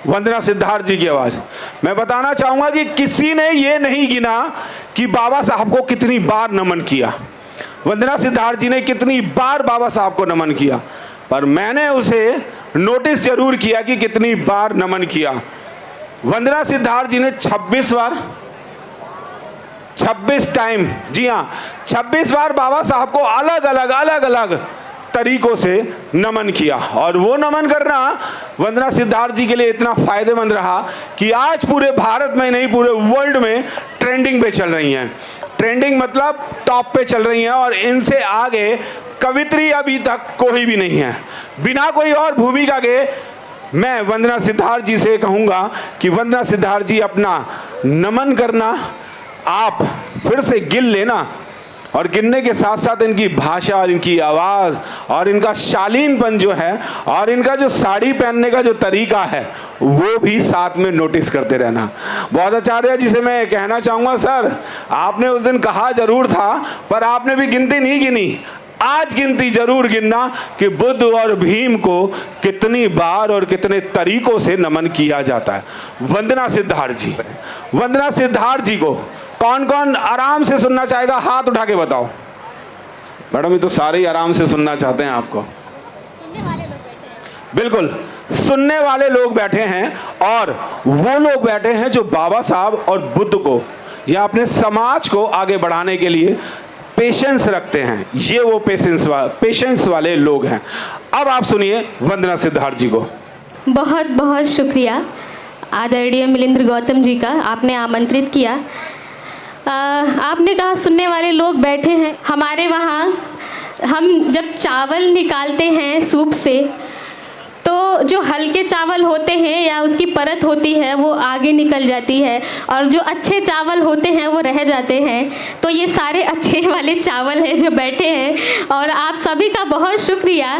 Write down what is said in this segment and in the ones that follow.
वंदना सिद्धार्थ जी की आवाज़। मैं बताना चाहूँगा कि किसी ने ये नहीं गिना कि बाबा साहब को कितनी बार नमन किया, वंदना सिद्धार्थ जी ने कितनी बार बाबा साहब को नमन किया, पर मैंने उसे नोटिस जरूर किया कि कितनी बार नमन किया। वंदना सिद्धार्थ जी ने 26 बार, 26 टाइम, जी हाँ 26 बार बाबा साहब को अलग अलग तरीकों से नमन किया। और वो नमन करना वंदना सिद्धार्थ जी के लिए इतना फायदेमंद रहा कि आज पूरे भारत में नहीं पूरे वर्ल्ड में ट्रेंडिंग पे चल रही हैं। ट्रेंडिंग मतलब टॉप पे चल रही हैं, और इनसे आगे कवित्री अभी तक कोई भी नहीं है। बिना कोई और भूमिका के मैं वंदना सिद्धार्थ जी से कहूँगा कि वंदना सिद्धार्थ जी अपना नमन करना आप फिर से गिन लेना, और गिनने के साथ साथ इनकी भाषा और इनकी आवाज़ और इनका शालीनपन जो है और इनका जो साड़ी पहनने का जो तरीका है वो भी साथ में नोटिस करते रहना। बहुत आचार्य जी से मैं कहना चाहूँगा, सर आपने उस दिन कहा जरूर था पर आपने भी गिनती नहीं गिनी, आज गिनती जरूर गिनना कि बुद्ध और भीम को कितनी बार और कितने तरीकों से नमन किया जाता है। वंदना सिद्धार्थ जी, वंदना सिद्धार्थ जी को कौन कौन आराम से सुनना चाहेगा? हाथ उठा के बताओ। मैडम ये तो सारे ही आराम से सुनना चाहते हैं आपको। सुनने वाले लोग बैठे हैं। बिल्कुल, सुनने वाले लोग बैठे हैं, और वो लोग बैठे हैं जो बाबा साहब और बुद्ध को या अपने समाज को आगे बढ़ाने के लिए पेशेंस रखते हैं। ये वो पेशेंस वाले लोग हैं। अब आप सुनिए वंदना सिद्धार्थ जी को। बहुत बहुत शुक्रिया आदरणीय मिलिंद्र गौतम जी का, आपने आमंत्रित किया। आपने कहा सुनने वाले लोग बैठे हैं। हमारे वहाँ हम जब चावल निकालते हैं सूप से, तो जो हल्के चावल होते हैं या उसकी परत होती है वो आगे निकल जाती है, और जो अच्छे चावल होते हैं वो रह जाते हैं। तो ये सारे अच्छे वाले चावल हैं जो बैठे हैं, और आप सभी का बहुत शुक्रिया।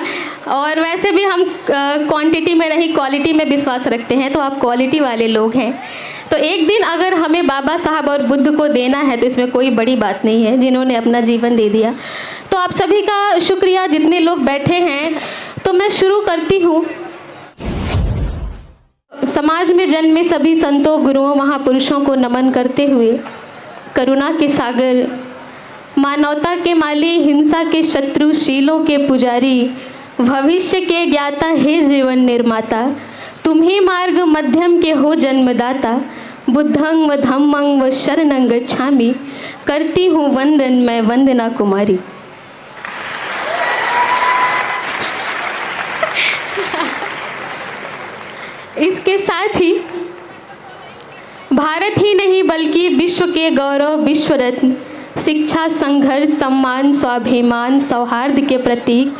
और वैसे भी हम क्वांटिटी में नहीं क्वालिटी में विश्वास रखते हैं, तो आप क्वालिटी वाले लोग हैं। तो एक दिन अगर हमें बाबा साहब और बुद्ध को देना है तो इसमें कोई बड़ी बात नहीं है, जिन्होंने अपना जीवन दे दिया। तो आप सभी का शुक्रिया जितने लोग बैठे हैं। तो मैं शुरू करती हूँ। समाज में जन्मे सभी संतों, गुरुओं, महापुरुषों को नमन करते हुए, करुणा के सागर, मानवता के माली, हिंसा के शत्रु, शीलों के पुजारी, भविष्य के ज्ञाता, हे जीवन निर्माता, तुम ही मार्ग मध्यम के हो जन्मदाता, बुद्धं व धम्मं व शरणं गच्छामि, करती हूँ वंदन मैं वंदना कुमारी। इसके साथ ही भारत ही नहीं बल्कि विश्व के गौरव, विश्व रत्न, शिक्षा, संघर्ष, सम्मान, स्वाभिमान, सौहार्द के प्रतीक,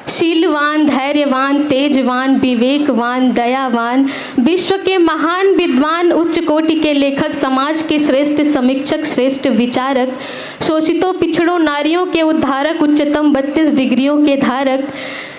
शीलवान, धैर्यवान, तेजवान, विवेकवान, दयावान, विश्व के महान विद्वान, उच्च कोटि के लेखक, समाज के श्रेष्ठ समीक्षक, श्रेष्ठ विचारक, शोषितों पिछड़ों नारियों के उद्धारक, उच्चतम 32 डिग्रियों के धारक,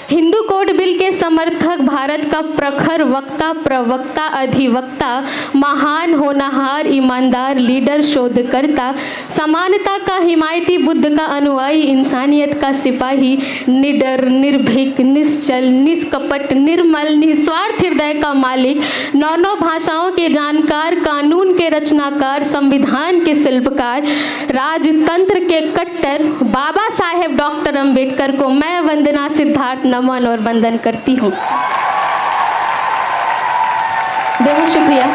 हिंदू कोड बिल के समर्थक, भारत का प्रखर वक्ता, प्रवक्ता, अधिवक्ता, महान होनहार, ईमानदार, लीडर, शोधकर्ता, समानता का हिमायती, बुद्ध का अनुयायी, इंसानियत का सिपाही, निडर, निर्भीक, निश्चल, निष्कपट, निर्मल, निस्वार्थ हृदय का मालिक, 9 भाषाओं के जानकार, कानून के रचनाकार, संविधान के शिल्पकार, राजतंत्र के कट्टर बाबा साहेब डॉक्टर अंबेडकर को मैं वंदना सिद्धार्थ नमन और वंदन करती हूँ। बेहद शुक्रिया।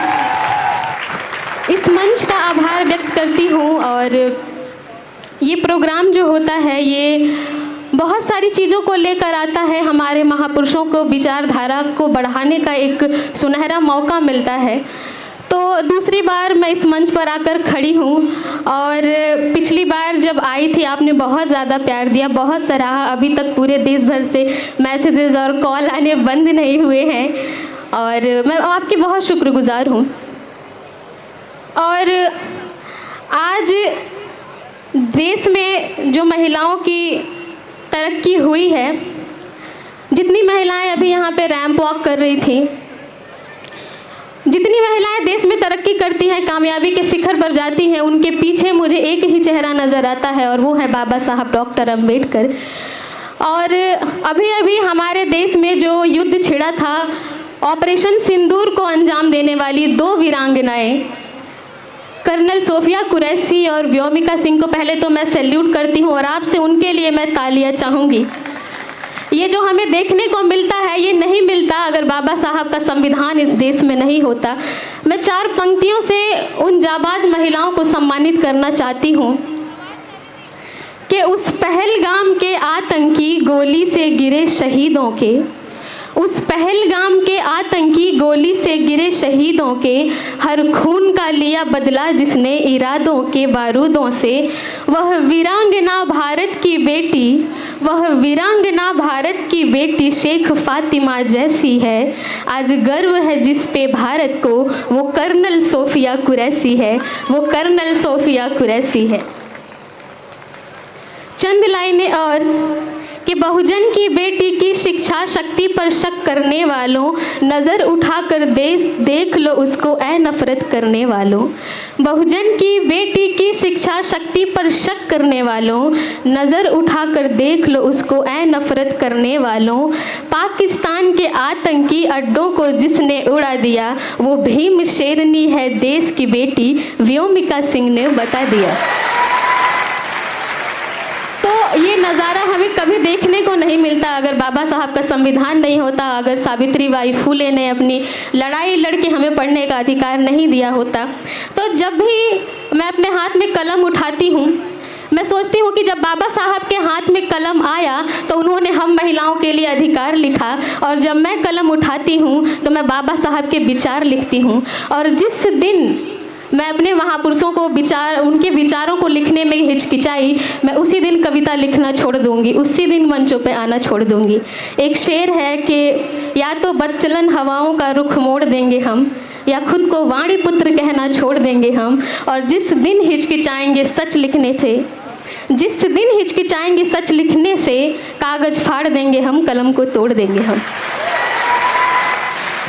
इस मंच का आभार व्यक्त करती हूँ। और ये प्रोग्राम जो होता है ये बहुत सारी चीज़ों को लेकर आता है। हमारे महापुरुषों को विचारधारा को बढ़ाने का एक सुनहरा मौका मिलता है। तो दूसरी बार मैं इस मंच पर आकर खड़ी हूँ, और पिछली बार जब आई थी आपने बहुत ज़्यादा प्यार दिया, बहुत सराहा। अभी तक पूरे देश भर से मैसेजेस और कॉल आने बंद नहीं हुए हैं, और मैं आपकी बहुत शुक्रगुजार हूँ। और आज देश में जो महिलाओं की तरक्की हुई है, जितनी महिलाएं अभी यहाँ पे रैंप वॉक कर रही थी, जितनी महिलाएं देश में तरक्की करती हैं, कामयाबी के शिखर पर जाती हैं, उनके पीछे मुझे एक ही चेहरा नज़र आता है, और वो है बाबा साहब डॉक्टर अंबेडकर। और अभी अभी हमारे देश में जो युद्ध छिड़ा था ऑपरेशन सिंदूर को अंजाम देने वाली 2 वीरांगनाएं कर्नल सोफिया कुरैशी और व्योमिका सिंह को पहले तो मैं सैल्यूट करती हूँ और आपसे उनके लिए मैं तालियां चाहूँगी। ये जो हमें देखने को मिलता है ये नहीं मिलता अगर बाबा साहब का संविधान इस देश में नहीं होता। मैं 4 पंक्तियों से उन जाबाज महिलाओं को सम्मानित करना चाहती हूँ कि उस पहलगाम के आतंकी गोली से गिरे शहीदों के, उस पहलगाम के आतंकी गोली से गिरे शहीदों के हर खून का लिया बदला जिसने इरादों के बारूदों से, वह वीरांगना भारत की बेटी, वह वीरांगना भारत की बेटी शेख फातिमा जैसी है। आज गर्व है जिस पे भारत को, वो कर्नल सोफिया कुरैशी है, वो कर्नल सोफिया कुरैशी है। चंद लाइनें और कि बहुजन की बेटी की शिक्षा शक्ति पर शक करने वालों, नज़र उठाकर देख लो उसको ऐ नफरत करने वालों। बहुजन की बेटी की शिक्षा शक्ति पर शक करने वालों, नज़र उठाकर देख लो उसको ऐ नफरत करने वालों। पाकिस्तान के आतंकी अड्डों को जिसने उड़ा दिया वो भीम शेरनी है देश की बेटी, व्योमिका सिंह ने बता दिया। ये नज़ारा हमें कभी देखने को नहीं मिलता अगर बाबा साहब का संविधान नहीं होता, अगर सावित्रीबाई फूले ने अपनी लड़ाई लड़के हमें पढ़ने का अधिकार नहीं दिया होता। तो जब भी मैं अपने हाथ में कलम उठाती हूँ मैं सोचती हूँ कि जब बाबा साहब के हाथ में कलम आया तो उन्होंने हम महिलाओं के लिए अधिकार लिखा, और जब मैं कलम उठाती हूँ तो मैं बाबा साहब के विचार लिखती हूँ। और जिस दिन मैं अपने महापुरुषों को उनके विचारों को लिखने में हिचकिचाई, मैं उसी दिन कविता लिखना छोड़ दूंगी, उसी दिन मंचों पे आना छोड़ दूंगी। एक शेर है कि या तो बदचलन हवाओं का रुख मोड़ देंगे हम, या खुद को वाणी पुत्र कहना छोड़ देंगे हम। और जिस दिन हिचकिचाएंगे सच लिखने से, जिस दिन हिचकिचाएंगे सच लिखने से, कागज फाड़ देंगे हम, कलम को तोड़ देंगे हम।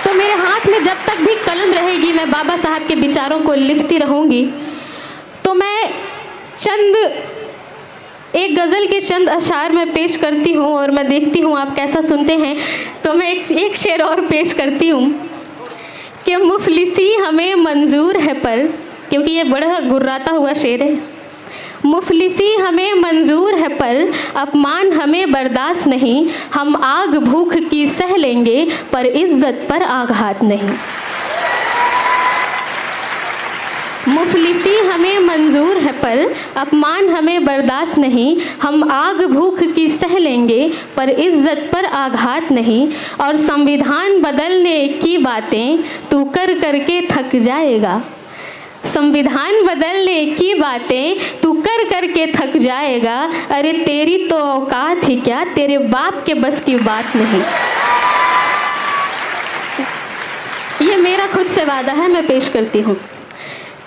तो मेरे हाथ में जब तक भी कलम रहेगी मैं बाबा साहब के विचारों को लिखती रहूँगी। तो मैं एक गज़ल के चंद अशार में पेश करती हूँ और मैं देखती हूँ आप कैसा सुनते हैं। तो मैं एक शेर और पेश करती हूँ कि मुफलिसी हमें मंजूर है पर, क्योंकि ये बड़ा गुर्राता हुआ शेर है। मुफलिसी हमें मंजूर है पर अपमान हमें बर्दाश्त नहीं, हम आग भूख की सह लेंगे पर इज्जत पर आघात नहीं। मुफलिसी हमें मंजूर है पर अपमान हमें बर्दाश्त नहीं, हम आग भूख की सह लेंगे पर इज्जत पर आघात नहीं। और संविधान बदलने की बातें तू कर करके थक जाएगा, संविधान बदलने की बातें तू कर करके थक जाएगा। अरे तेरी तो औकात ही क्या, तेरे बाप के बस की बात नहीं। ये मेरा खुद से वादा है, मैं पेश करती हूँ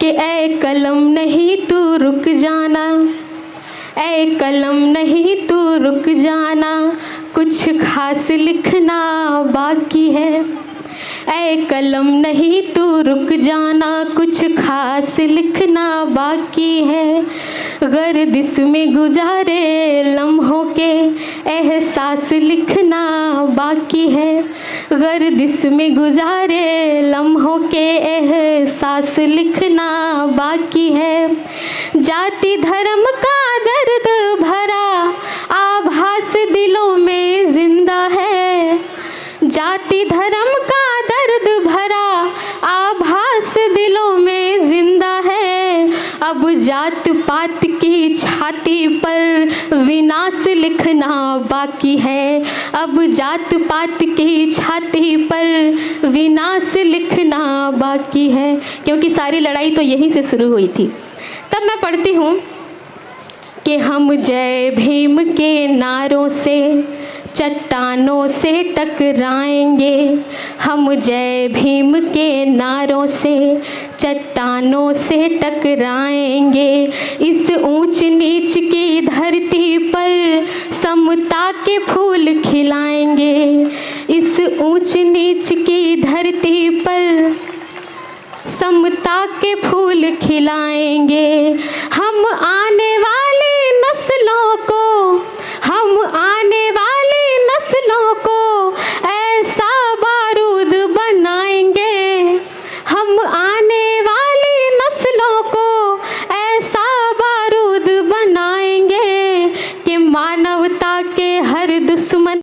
कि ऐ कलम नहीं तू रुक जाना, ऐ कलम नहीं तू रुक जाना, कुछ खास लिखना बाकी है। ऐ कलम नहीं तू रुक जाना, कुछ खास लिखना बाकी है। गर्दिश में गुजारे लम्हों के एहसास लिखना बाकी है, गर्दिश में गुजारे लम्हों के एहसास लिखना बाकी है। जाति धर्म का दर्द भरा आभास दिलों में जिंदा है, जाति धर्म का दर्द भरा आभास दिलों में जिंदा है। अब जात पात की छाती पर विनाश लिखना बाकी है, अब जात पात की छाती पर विनाश लिखना बाकी है। क्योंकि सारी लड़ाई तो यहीं से शुरू हुई थी। तब मैं पढ़ती हूँ कि हम जय भीम के नारों से चट्टानों से टकराएंगे, हम जय भीम के नारों से चट्टानों से टकराएंगे। इस ऊंच नीच की धरती पर समता के फूल खिलाएंगे, इस ऊंच नीच की धरती पर समता के फूल खिलाएंगे। हम आने वाली नस्लों को, हम आने वाली नस्लों को